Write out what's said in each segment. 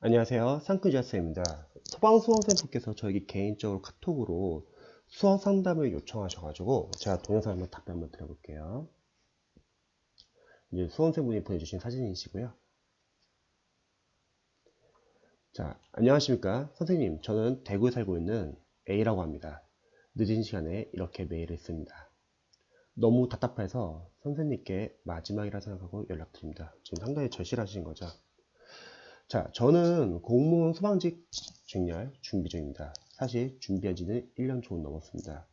안녕하세요. 상크지아스입니다. 소방수험생분께서 저에게 개인적으로 카톡으로 수험 상담을 요청하셔가지고 제가 동영상 한번 답변 한번 드려볼게요. 이제 수험생분이 보내주신 사진이시고요. 자, 안녕하십니까. 선생님, 저는 대구에 살고 있는 A라고 합니다. 늦은 시간에 이렇게 메일을 씁니다. 너무 답답해서 선생님께 마지막이라 생각하고 연락드립니다. 지금 상당히 절실하신 거죠. 자, 저는 공무원 소방직 직렬 준비 중입니다. 사실 준비한 지는 1년 조금 넘었습니다.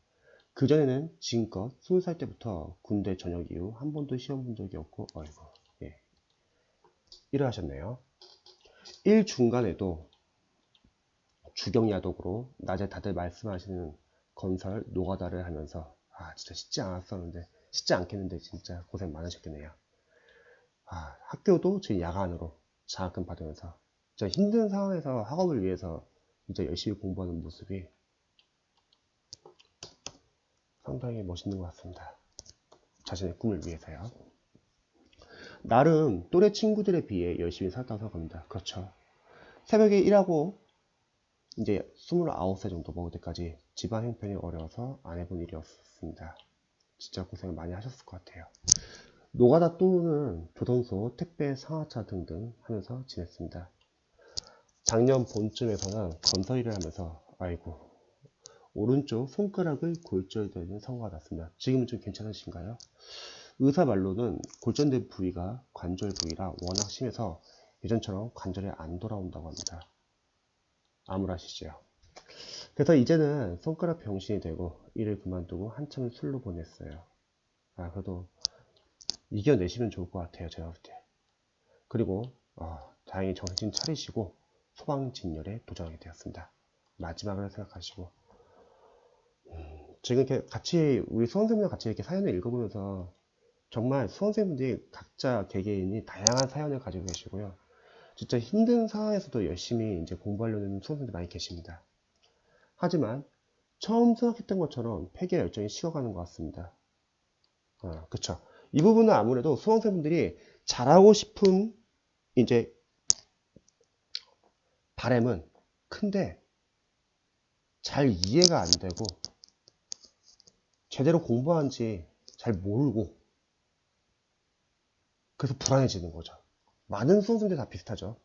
그전에는 지금껏 20살 때부터 군대 전역 이후 한 번도 시험 본 적이 없고, 어이구, 예, 일을 하셨네요. 일 중간에도 주경야독으로 낮에 다들 말씀하시는 건설 노가다를 하면서, 진짜 쉽지 않았었는데, 쉽지 않겠는데 진짜 고생 많으셨겠네요. 학교도 지금 야간으로 장학금 받으면서 진짜 힘든 상황에서 학업을 위해서 진짜 열심히 공부하는 모습이 상당히 멋있는 것 같습니다. 자신의 꿈을 위해서요. 나름 또래 친구들에 비해 열심히 살았다고 생각합니다. 그렇죠. 새벽에 일하고 이제 29살 정도 먹을 때까지 집안 형편이 어려워서 안 해본 일이었습니다. 진짜 고생을 많이 하셨을 것 같아요. 노가다 또는 조선소, 택배, 상하차 등등 하면서 지냈습니다. 작년 봄쯤에서는 건설 일을 하면서 아이고 오른쪽 손가락을 골절되는 사고가 났습니다. 지금은 좀 괜찮으신가요? 의사 말로는 골절된 부위가 관절 부위라 워낙 심해서 예전처럼 관절이 안 돌아온다고 합니다. 암울하시죠? 그래서 이제는 손가락 병신이 되고 일을 그만두고 한참을 술로 보냈어요. 그래도 이겨내시면 좋을 것 같아요, 제가 볼 때. 그리고 다행히 정신 차리시고 소방직렬에 도전하게 되었습니다. 마지막을 생각하시고 지금 이렇게 같이 우리 수험생분들 같이 이렇게 사연을 읽어보면서 정말 수험생분들이 각자 개개인이 다양한 사연을 가지고 계시고요. 진짜 힘든 상황에서도 열심히 이제 공부하려는 수험생들 많이 계십니다. 하지만 처음 생각했던 것처럼 폐기의 열정이 식어가는 것 같습니다. 그쵸. 이 부분은 아무래도 수험생분들이 잘하고 싶은 이제 바람은 큰데 잘 이해가 안 되고 제대로 공부하는지 잘 모르고 그래서 불안해지는 거죠. 많은 수험생들이 다 비슷하죠.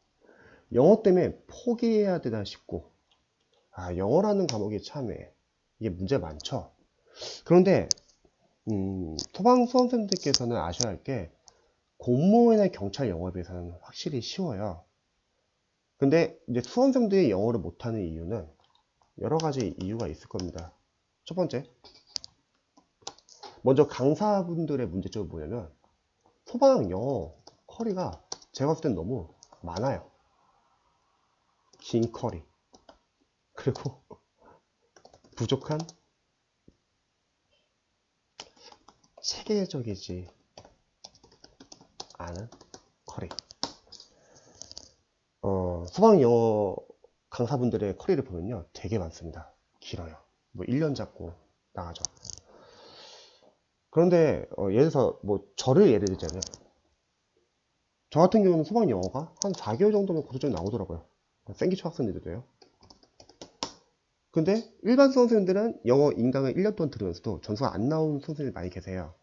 영어 때문에 포기해야 되나 싶고 영어라는 과목이 참 이게 문제 많죠. 그런데 소방 수험생들께서는 아셔야 할 게 공무원이나 경찰 영어에 비해서는 확실히 쉬워요. 근데 이제 수험생들이 영어를 못하는 이유는 여러 가지 이유가 있을 겁니다. 첫 번째, 먼저 강사분들의 문제점을 보려면 소방 영어 커리가 제가 봤을 땐 너무 많아요. 긴 커리. 그리고 부족한 체계적이지 않은 커리. 소방 영어 강사분들의 커리를 보면요. 되게 많습니다. 길어요. 뭐 1년 잡고 나가죠. 그런데 예를 들어서 뭐 저를 예를 들자면 저 같은 경우는 소방 영어가 한 4개월 정도면 고소점이 나오더라고요. 생기초 학생들도요. 근데 일반 수험생들은 영어 인강을 1년 동안 들으면서도 점수가 안 나오는 수험생들이 많이 계세요.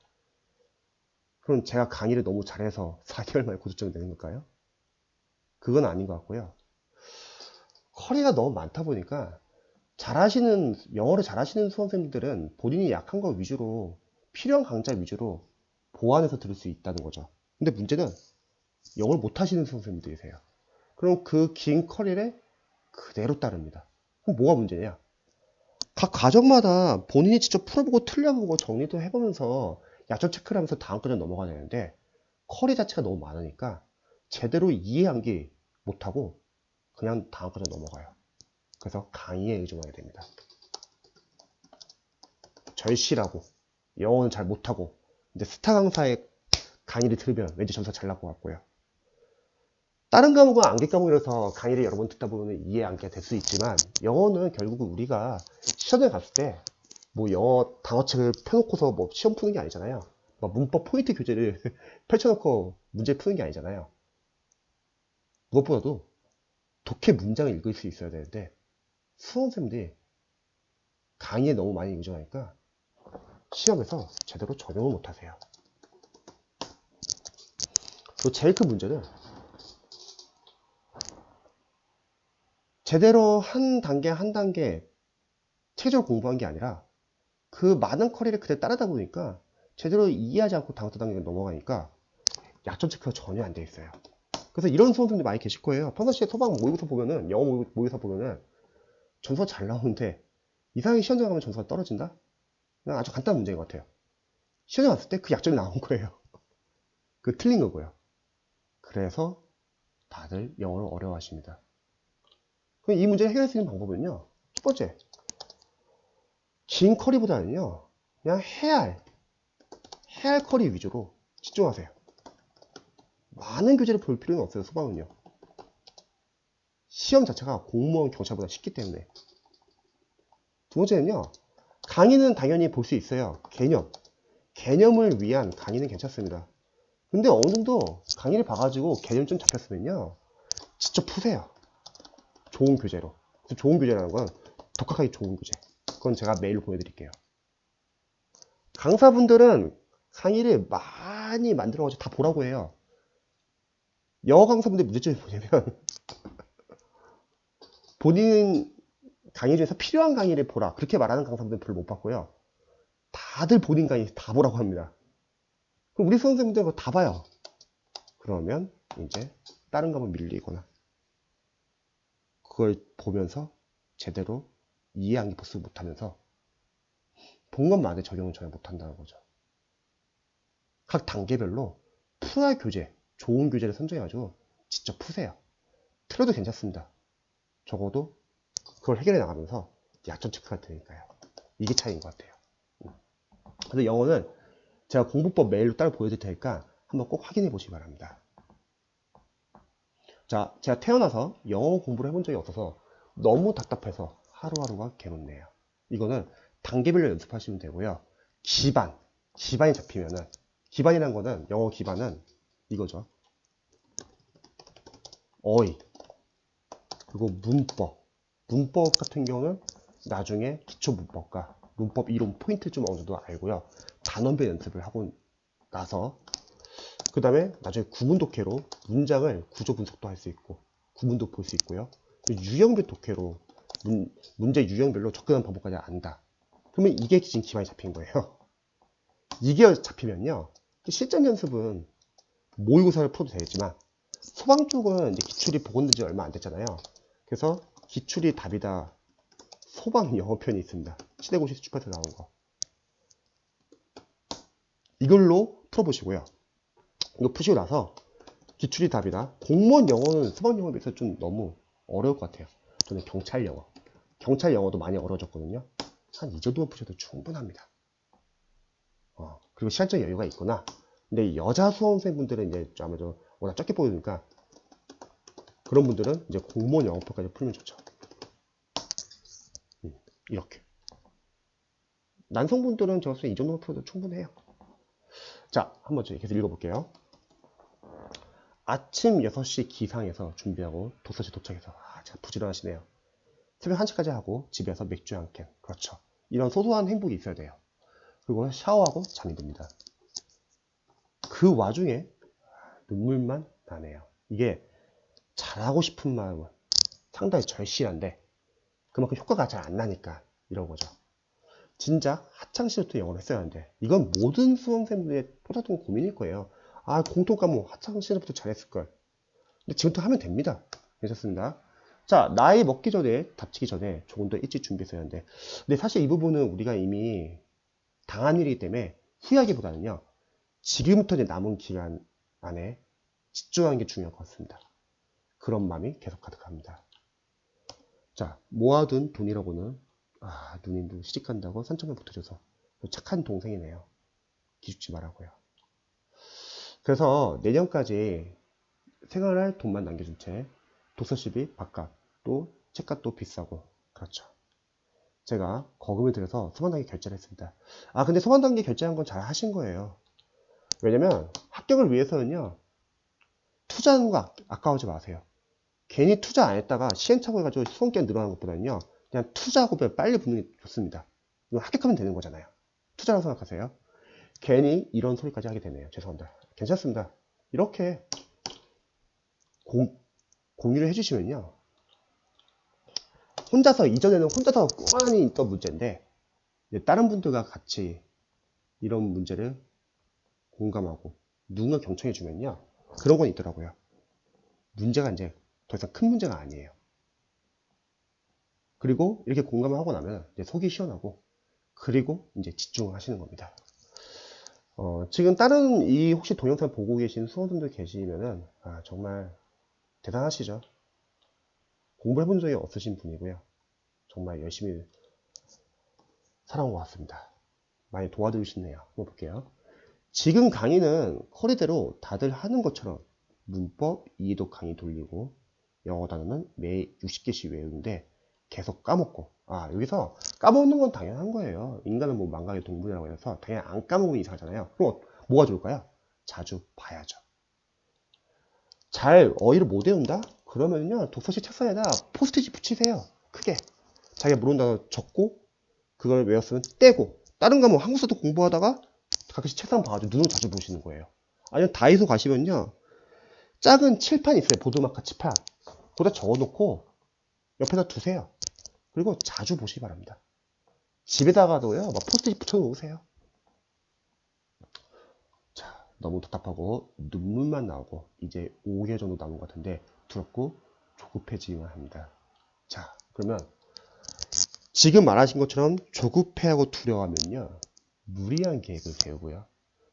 그럼 제가 강의를 너무 잘해서 4개월 만에 고소점이 되는 걸까요? 그건 아닌 것 같고요. 커리가 너무 많다 보니까 영어를 잘하시는 수험생들은 본인이 약한 거 위주로, 필요한 강좌 위주로 보완해서 들을 수 있다는 거죠. 근데 문제는 영어를 못하시는 수험생들이세요. 그럼 그 긴 커리를 그대로 따릅니다. 그럼 뭐가 문제냐? 각 과정마다 본인이 직접 풀어보고 틀려보고 정리도 해보면서 약점 체크를 하면서 다음 과정 넘어가야 되는데 커리 자체가 너무 많으니까 제대로 이해하기 못하고 그냥 다음 과정 넘어가요. 그래서 강의에 의존하게 됩니다. 절실하고 영어는 잘 못하고 이제 스타 강사의 강의를 들으면 왠지 점수가 잘 나올 것 같고요. 다른 과목은 암기 과목이라서 강의를 여러 번 듣다 보면 이해 암기가 될 수 있지만 영어는 결국은 우리가 시험에 갔을 때 뭐 영어 단어책을 펴놓고서 뭐 시험 푸는 게 아니잖아요. 막 문법 포인트 교재를 펼쳐놓고 문제 푸는 게 아니잖아요. 무엇보다도 독해 문장을 읽을 수 있어야 되는데 수험생들이 강의에 너무 많이 의존하니까 시험에서 제대로 적용을 못하세요. 그리고 제일 큰 문제는 제대로 한 단계 한 단계 체계적으로 공부한 게 아니라 그 많은 커리를 그대로 따르다 보니까 제대로 이해하지 않고 다음 단계로 넘어가니까 약점 체크가 전혀 안 돼 있어요. 그래서 이런 수험생들이 많이 계실 거예요. 평상시에 소방 모의고사 보면은, 영어 모의고사 보면은 점수가 잘 나오는데 이상하게 시험장 가면 점수가 떨어진다? 그냥 아주 간단한 문제인 것 같아요. 시험장 갔을 때 그 약점이 나온 거예요. 그 틀린 거고요. 그래서 다들 영어를 어려워하십니다. 그럼 이 문제를 해결할 수 있는 방법은요. 첫 번째, 긴 커리보다는요. 그냥 해야 할 커리 위주로 집중하세요. 많은 교재를 볼 필요는 없어요. 소방은요. 시험 자체가 공무원, 경찰보다 쉽기 때문에. 두 번째는요. 강의는 당연히 볼 수 있어요. 개념을 위한 강의는 괜찮습니다. 근데 어느 정도 강의를 봐가지고 개념 좀 잡혔으면요. 직접 푸세요. 좋은 교재로. 좋은 교재라는 건 독학하기 좋은 교재. 그건 제가 메일로 보내드릴게요. 강사분들은 강의를 많이 만들어가지고 다 보라고 해요. 영어 강사분들 문제점이 뭐냐면 본인 강의 중에서 필요한 강의를 보라 그렇게 말하는 강사분들은 별로 못 봤고요. 다들 본인 강의 다 보라고 합니다. 그럼 우리 수험생분들은 그거 다 봐요. 그러면 이제 다른 과목 밀리거나 그걸 보면서 제대로 이해한 게 복습 못하면서 본 것만에 적용을 전혀 못한다는 거죠. 각 단계별로 풀어야 할 교재, 좋은 교재를 선정해가지고 직접 푸세요. 틀어도 괜찮습니다. 적어도 그걸 해결해 나가면서 약점 체크가 되니까요. 이게 차이인 것 같아요. 그래서 영어는 제가 공부법 메일로 따로 보여드릴 테니까 한번 꼭 확인해 보시기 바랍니다. 자, 제가 태어나서 영어 공부를 해본 적이 없어서 너무 답답해서 하루하루가 개운네요. 이거는 단계별로 연습하시면 되고요. 기반이 잡히면은, 기반이란 거는, 영어 기반은 이거죠. 어휘, 그리고 문법 같은 경우는 나중에 기초 문법과 문법 이론 포인트 좀 어느 정도 알고요. 단원별 연습을 하고 나서 그 다음에 나중에 구문 독해로 문장을 구조 분석도 할 수 있고 구문도 볼 수 있고요. 유형별 독해로 문제 유형별로 접근하는 방법까지 안다. 그러면 이게 지금 기반이 잡힌 거예요. 이게 잡히면요. 실전 연습은 모의고사를 풀어도 되겠지만 소방 쪽은 이제 기출이 복원된 지 얼마 안 됐잖아요. 그래서 기출이 답이다. 소방 영어 편이 있습니다. 시대고시 출판에서 나온 거. 이걸로 풀어보시고요. 이거 푸시고 나서 기출이 답이다. 공무원 영어는 소방 영어에 비해서 좀 너무 어려울 것 같아요. 저는 경찰 영어도 많이 어려워졌거든요. 한 이 정도만 푸셔도 충분합니다. 그리고 시간적 여유가 있구나. 근데 여자 수험생분들은 이제 아무래도 워낙 적게 보이니까 그런 분들은 이제 공무원 영어표까지 풀면 좋죠. 이렇게. 남성분들은 저 이 정도만 풀어도 충분해요. 자, 한번 계속 읽어볼게요. 아침 6시 기상해서 준비하고 도서실 도착해서 참 부지런하시네요. 새벽 1시까지 하고 집에서 맥주 한 캔. 그렇죠. 이런 소소한 행복이 있어야 돼요. 그리고 샤워하고 잠이 듭니다. 그 와중에 눈물만 나네요. 이게 잘하고 싶은 마음은 상당히 절실한데 그만큼 효과가 잘 안 나니까 이런 거죠. 진작 학창시절부터 영어를 했어야 하는데 이건 모든 수험생들의 토다동 고민일 거예요. 아, 공통과목 학창시절부터 잘했을걸. 근데 지금부터 하면 됩니다. 괜찮습니다. 자, 나이 먹기 전에, 다치기 전에 조금 더 일찍 준비했어야 하는데 근데 사실 이 부분은 우리가 이미 당한 일이기 때문에 후회하기보다는요. 지금부터 이제 남은 기간 안에 집중하는 게 중요할 것 같습니다. 그런 마음이 계속 가득합니다. 자, 모아둔 돈이라고는 누님도 시집간다고 3천만 붙어줘서 착한 동생이네요. 기죽지 말라고요. 그래서 내년까지 생활할 돈만 남겨준 채 도서시비 바깥 또 책값도 비싸고 그렇죠. 제가 거금을 들여서 소방단계 결제를 했습니다. 근데 소방단계 결제한 건 잘 하신 거예요. 왜냐면 합격을 위해서는요 투자하는 거 아까워하지 마세요. 괜히 투자 안 했다가 시행착오 해가지고 수험기간 늘어나는 것보다는요, 그냥 투자하고 빨리 붙는 게 좋습니다. 이거 합격하면 되는 거잖아요. 투자라고 생각하세요. 괜히 이런 소리까지 하게 되네요. 죄송합니다. 괜찮습니다. 이렇게 공유를 해주시면요, 혼자서 이전에는 혼자서 ቁ만히 있던 문제인데 다른 분들과 같이 이런 문제를 공감하고 누군가 경청해 주면요, 그런 건 있더라고요. 문제가 이제 더 이상 큰 문제가 아니에요. 그리고 이렇게 공감을 하고 나면 이제 속이 시원하고, 그리고 이제 집중을 하시는 겁니다. 지금 다른 이 혹시 동영상 보고 계신 수험생들 계시면은 정말 대단하시죠. 공부해 본 적이 없으신 분이고요. 정말 열심히 살아온 것 같습니다. 많이 도와드리고 싶네요. 한번 볼게요. 지금 강의는 커리대로 다들 하는 것처럼 문법, 이해도 강의 돌리고 영어 단어는 매 60개씩 외우는데 계속 까먹고, 여기서 까먹는 건 당연한 거예요. 인간은 뭐 망각의 동물이라고 해서 당연히 안 까먹으면 이상하잖아요. 그럼 뭐가 좋을까요? 자주 봐야죠. 잘 어휘를 못 외운다? 그러면요, 독서실 책상에다 포스트잇 붙이세요. 크게. 자기가 모르는 단어 적고 그걸 외웠으면 떼고, 다른 과목 한국사도 공부하다가 가끔씩 책상 봐가지고 눈으로 자주 보시는 거예요. 아니면 다이소 가시면요, 작은 칠판 있어요. 보드마카 칠판. 거기다 적어놓고 옆에다 두세요. 그리고 자주 보시기 바랍니다. 집에다가도요, 막 포스트잇 붙여놓으세요. 자, 너무 답답하고 눈물만 나오고 이제 5개월 정도 남은 것 같은데 두렵고 조급해지기만 합니다. 자, 그러면 지금 말하신 것처럼 조급해하고 두려워하면요, 무리한 계획을 세우고요.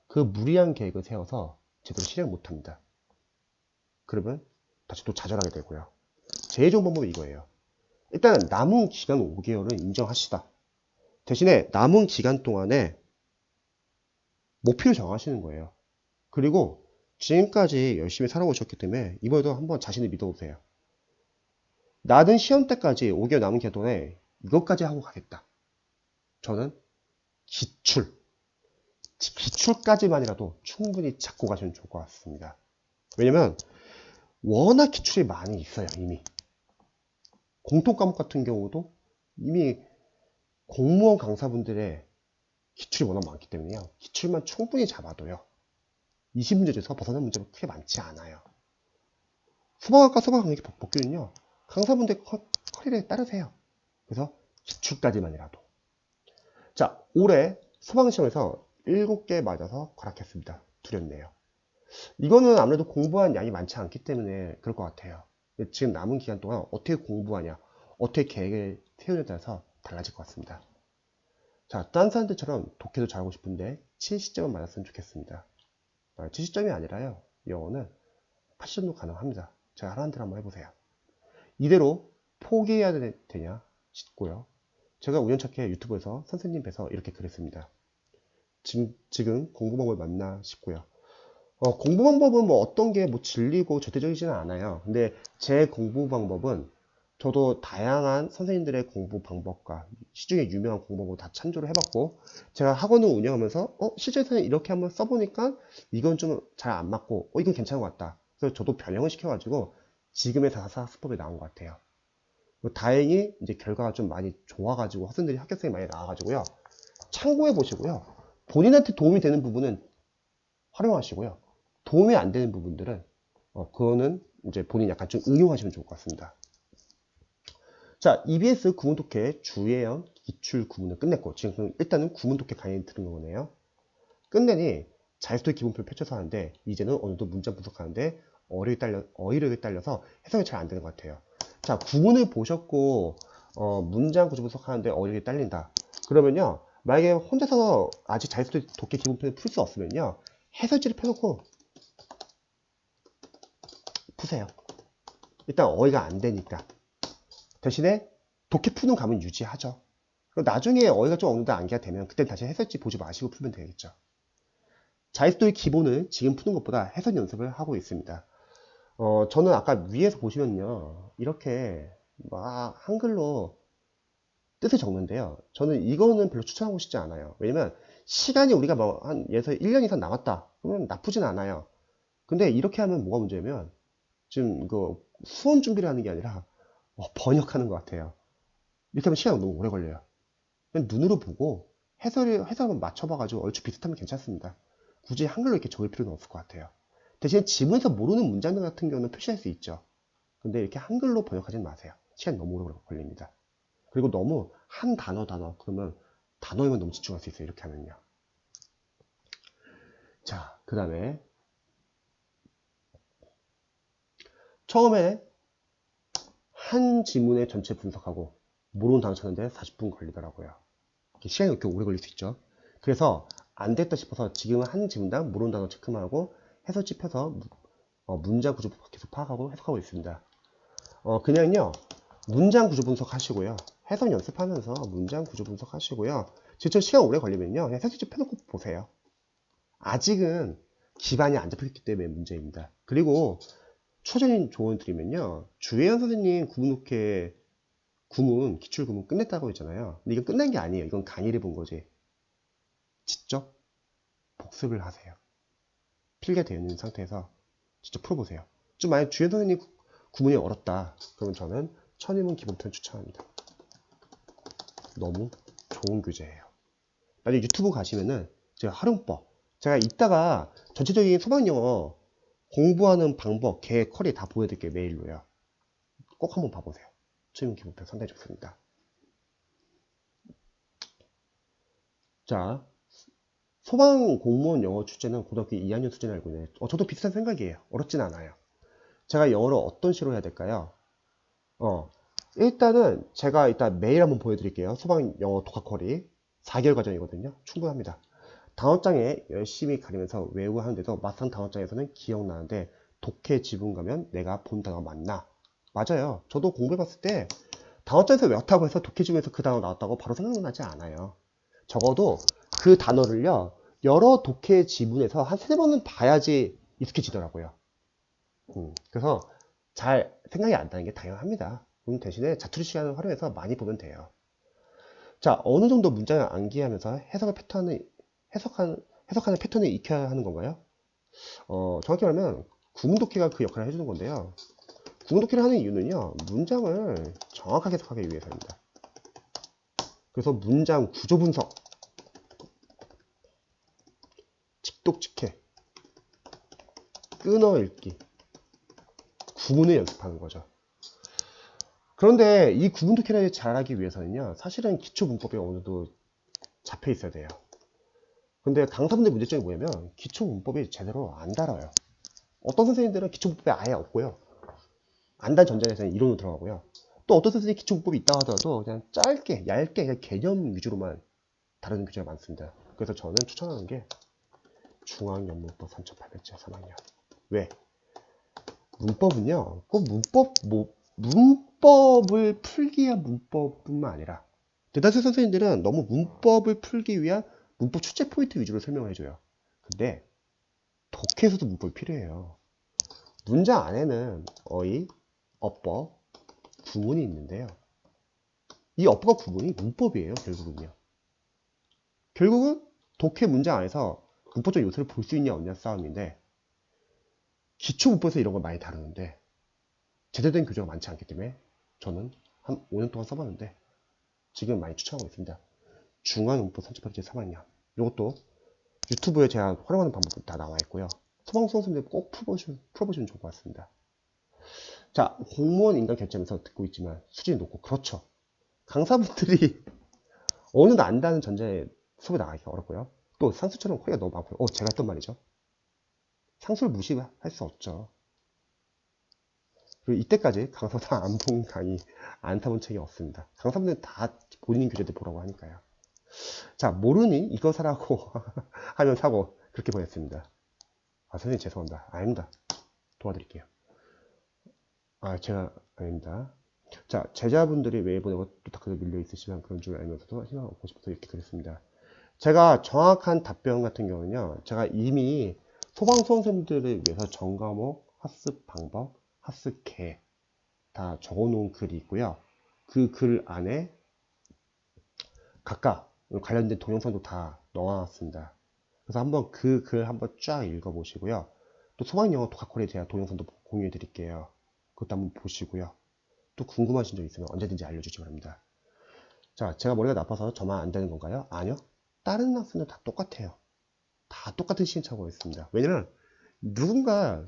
그 무리한 계획을 세워서 제대로 실행 못합니다. 그러면 다시 또 좌절하게 되고요. 제일 좋은 방법은 이거예요. 일단은 남은 기간 5개월은 인정하시다. 대신에 남은 기간 동안에 목표를 정하시는 거예요. 그리고 지금까지 열심히 살아오셨기 때문에 이번에도 한번 자신을 믿어보세요. 나는 시험 때까지 5개월 남은 기간 동안에 이것까지 하고 가겠다. 저는 기출까지만이라도 충분히 잡고 가시면 좋을 것 같습니다. 왜냐면 워낙 기출이 많이 있어요. 이미 공통과목 같은 경우도 이미 공무원 강사분들의 기출이 워낙 많기 때문에요. 기출만 충분히 잡아도요, 20문제 중에서 벗어난 문제가 크게 많지 않아요. 수박학과 수박학기 복귀는요, 강사분들 커리에 따르세요. 그래서 기출까지만이라도. 자, 올해 수방시험에서 7개 맞아서 괄학했습니다. 두렵네요. 이거는 아무래도 공부한 양이 많지 않기 때문에 그럴 것 같아요. 지금 남은 기간 동안 어떻게 공부하냐, 어떻게 계획을 세우냐에 따라서 달라질 것 같습니다. 자, 딴 사람들처럼 독해도 잘하고 싶은데 70점은 맞았으면 좋겠습니다. 70점이 아니라요, 영어는 80점도 가능합니다. 제가 하라는 대로 한번 해보세요. 이대로 포기해야 되냐 싶고요. 제가 우연찮게 유튜브에서 선생님 뵈서 이렇게 그랬습니다. 지금 공부 방법을 맞나 싶고요. 공부 방법은 뭐 어떤 게 뭐 진리고 절대적이지는 않아요. 근데 제 공부 방법은 저도 다양한 선생님들의 공부 방법과 시중에 유명한 공부 방법을 다 참조를 해봤고, 제가 학원을 운영하면서 실제로 이렇게 한번 써보니까 이건 좀 잘 안 맞고 이건 괜찮은 것 같다. 그래서 저도 변형을 시켜가지고 지금의 444 수법이 나온 것 같아요. 다행히 이제 결과가 좀 많이 좋아가지고 학생들이 합격생이 많이 나와가지고요. 참고해 보시고요. 본인한테 도움이 되는 부분은 활용하시고요. 도움이 안 되는 부분들은 그거는 이제 본인 약간 좀 응용하시면 좋을 것 같습니다. 자, EBS 구문독해 주예형 기출 구문을 끝냈고, 지금 일단은 구문독해 강의 들은 거네요. 끝내니 자유스토리 기본표를 펼쳐서 하는데 이제는 어느 정도 문장 분석하는데 어휘력이 딸려서 해석이 잘 안 되는 것 같아요. 자, 구문을 보셨고 문장 구조 분석하는데 어휘력이 딸린다. 그러면요, 만약에 혼자서 아직 자유스토리 독해 기본표를 풀 수 없으면요, 해설지를 펴놓고 푸세요. 일단 어휘가 안 되니까. 대신에 독해 푸는 감은 유지하죠. 나중에 어휘가 좀 어느 정도 암기가 되면 그때 다시 해설지 보지 마시고 풀면 되겠죠. 자유스토리 기본을 지금 푸는 것보다 해설 연습을 하고 있습니다. 저는 아까 위에서 보시면요, 이렇게 막 한글로 뜻을 적는데요. 저는 이거는 별로 추천하고 싶지 않아요. 왜냐면 시간이 우리가 뭐 한 예서 1년 이상 남았다. 그러면 나쁘진 않아요. 근데 이렇게 하면 뭐가 문제냐면 지금 이거 수험 준비를 하는 게 아니라 번역하는 것 같아요. 이렇게 하면 시간이 너무 오래 걸려요. 그냥 눈으로 보고 해설만 맞춰봐가지고 얼추 비슷하면 괜찮습니다. 굳이 한글로 이렇게 적을 필요는 없을 것 같아요. 대신 지문에서 모르는 문장들 같은 경우는 표시할 수 있죠. 근데 이렇게 한글로 번역하지는 마세요. 시간이 너무 오래 걸립니다. 그리고 너무 한 단어 그러면 단어에만 너무 집중할 수 있어요. 이렇게 하면요. 자, 그 다음에 처음에 한 지문의 전체 분석하고 모르는 단어 찾는데 40분 걸리더라고요. 시간이 이렇게 오래 걸릴 수 있죠. 그래서 안 됐다 싶어서 지금은 한 지문당 모르는 단어 체크만 하고 해설지 펴서 문장 구조 계속 파악하고 해석하고 있습니다. 그냥요 문장 구조 분석 하시고요. 해석 연습하면서 문장 구조 분석 하시고요. 진짜 시간 오래 걸리면요 그냥 해설지 펴놓고 보세요. 아직은 기반이 안 잡혔기 때문에 문제입니다. 그리고 추가적인 조언 드리면요. 주혜연 선생님 구문독해 구문, 기출구문 끝냈다고 했잖아요. 근데 이건 끝난 게 아니에요. 이건 강의를 본 거지. 직접 복습을 하세요. 필기되어 있는 상태에서 직접 풀어보세요. 좀 만약 주혜연 선생님 구문이 어렵다. 그러면 저는 천인문 기본편 추천합니다. 너무 좋은 교재예요. 나중에 유튜브 가시면은 제가 활용법, 제가 이따가 전체적인 소방영어 공부하는 방법, 계획, 커리 다 보여드릴게요. 메일로요. 꼭 한번 봐보세요. 천인문 기본편 상당히 좋습니다. 자, 소방 공무원 영어 출제는 고등학교 2학년 수준을 알고 있네요. 저도 비슷한 생각이에요. 어렵진 않아요. 제가 영어를 어떤 식으로 해야 될까요? 일단은 제가 일단 메일 한번 보여드릴게요. 소방 영어 독학 쿼리 4개월 과정이거든요. 충분합니다. 단어장에 열심히 가리면서 외우고 하는데도 막상 단어장에서는 기억나는데 독해 지분 가면 내가 본 단어 맞나? 맞아요. 저도 공부해봤을 때 단어장에서 외웠다고 해서 독해 지분에서 그 단어 나왔다고 바로 생각나지 않아요. 적어도 그 단어를요 여러 독해 지문에서 한 세네 번은 봐야지 익숙해지더라고요. 그래서 잘 생각이 안 나는 게 당연합니다. 그럼 대신에 자투리 시간을 활용해서 많이 보면 돼요. 자, 어느 정도 문장을 암기하면서 해석하는 패턴을 익혀야 하는 건가요? 정확히 말하면 구문독해가 그 역할을 해주는 건데요. 구문독해를 하는 이유는요, 문장을 정확하게 해석하기 위해서입니다. 그래서 문장 구조 분석, 직독직해, 끊어 읽기, 구문을 연습하는 거죠. 그런데 이 구문독해를 잘하기 위해서는요, 사실은 기초 문법이 어느 정도 잡혀 있어야 돼요. 근데 강사분들 문제점이 뭐냐면 기초 문법이 제대로 안 달아요. 어떤 선생님들은 기초 문법이 아예 없고요. 안단 전제에서는 이론으로 들어가고요. 또 어떤 선생님이 기초 문법이 있다 하더라도 그냥 짧게, 얇게 그냥 개념 위주로만 다루는 교재가 많습니다. 그래서 저는 추천하는 게 중앙연문법 3800자 3학년. 왜? 문법은요, 꼭 문법을 풀기 위한 문법뿐만 아니라 대다수 선생님들은 너무 문법을 풀기 위한 문법 출제 포인트 위주로 설명을 해줘요. 근데 독해에서도 문법이 필요해요. 문장 안에는 어휘, 어법, 구문이 있는데요. 이 어법과 구문이 문법이에요, 결국은요. 결국은 독해 문장 안에서 문법적 요소를 볼 수 있냐 없냐 싸움인데 기초 문법에서 이런 걸 많이 다루는데 제대로 된 교재가 많지 않기 때문에 저는 한 5년 동안 써봤는데 지금 많이 추천하고 있습니다. 중앙문법 3800제 3학년. 이것도 유튜브에 제가 활용하는 방법도 다 나와 있고요. 소방수험 선생님들 꼭 풀어보시면 좋을 것 같습니다. 자, 공무원 인간 결제하면서 듣고 있지만 수준이 높고 그렇죠. 강사분들이 어느 정도 안다는 전제에 수업에 나가기가 어렵고요. 또 상수처럼 허리가 너무 많고요. 제가 했던 말이죠. 상수를 무시할 수 없죠. 그리고 이때까지 강사보다 안 본 강의, 안 사본 책이 없습니다. 강사분들은 다 본인 교재들 보라고 하니까요. 자, 모르니 이거 사라고 하면 사고 그렇게 보냈습니다. 선생님 죄송합니다. 아닙니다. 도와드릴게요. 제가 아닙니다. 자, 제자분들이 메일 보내고 또 댓글에 밀려 있으시면 그런 줄 알면서도 희망 얻고 싶어서 이렇게 그랬습니다. 제가 정확한 답변 같은 경우는요, 제가 이미 소방수험생들을 위해서 전과목, 학습 방법, 학습 계획 다 적어 놓은 글이 있고요. 그 글 안에 각각 관련된 동영상도 다 넣어놨습니다. 그래서 한번 그 글 한번 쫙 읽어 보시고요. 또 소방영어 독학콜에 대한 동영상도 공유해 드릴게요. 그것도 한번 보시고요. 또 궁금하신 점 있으면 언제든지 알려주시기 바랍니다. 자, 제가 머리가 나빠서 저만 안 되는 건가요? 아니요. 다른 학생들 다 똑같아요. 다 똑같은 시행착오가 있습니다. 왜냐면 누군가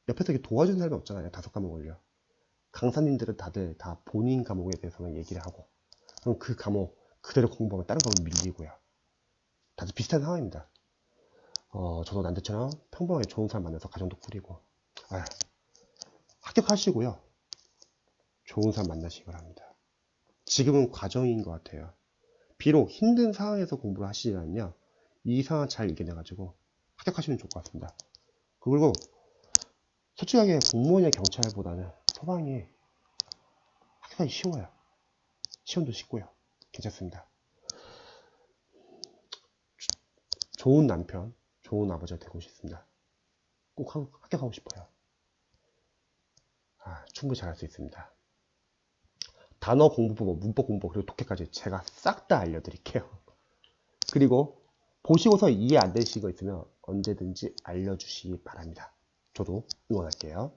옆에서 이렇게 도와주는 사람이 없잖아요. 5과목을요. 강사님들은 다들 다 본인 과목에 대해서만 얘기를 하고, 그럼 그 과목 그대로 공부하면 다른 과목 밀리고요. 다들 비슷한 상황입니다. 저도 남들처럼 평범하게 좋은 사람 만나서 가정도 꾸리고, 합격하시고요. 좋은 사람 만나시기 바랍니다. 지금은 과정인 것 같아요. 비록 힘든 상황에서 공부를 하시지만요, 이 상황 잘 이겨내가지고 합격하시면 좋을 것 같습니다. 그리고 솔직하게 공무원이나 경찰보다는 소방이 합격하기 쉬워요. 시험도 쉽고요. 괜찮습니다. 좋은 남편, 좋은 아버지가 되고 싶습니다. 꼭 합격하고 싶어요. 충분히 잘할 수 있습니다. 단어 공부법, 문법 공부법, 그리고 독해까지 제가 싹 다 알려드릴게요. 그리고 보시고서 이해 안 되시는 거 있으면 언제든지 알려주시기 바랍니다. 저도 응원할게요.